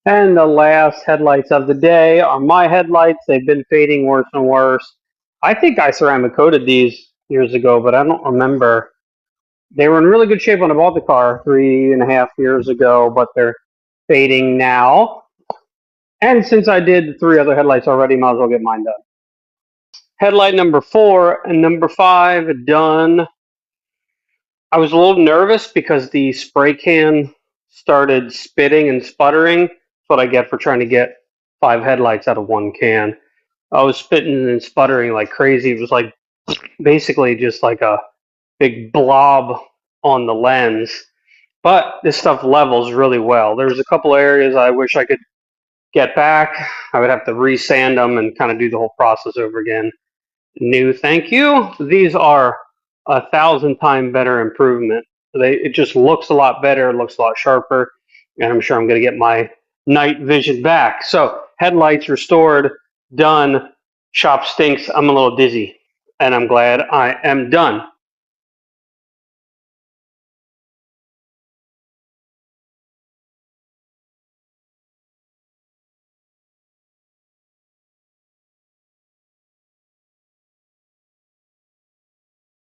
And the last headlights of the day are my headlights. They've been fading worse and worse. I think I ceramic coated these years ago, but I don't remember. They were in really good shape when I bought the car 3.5 years ago, but they're fading now. And since I did 3 other headlights already, might as well get mine done. Headlight number 4 and number 5 done. I was a little nervous because the spray can started spitting and sputtering. That's what I get for trying to get 5 headlights out of one can. I was spitting and sputtering like crazy. It was like basically just like a big blob on the lens. But this stuff levels really well. There's a couple areas I wish I could get back. I would have to resand them and kind of do the whole process over again. New, thank you. These are 1,000 times better improvement. It just looks a lot better, it looks a lot sharper, and I'm sure I'm going to get my night vision back. So headlights restored, done. Shop stinks. I'm a little dizzy, and I'm glad I am done.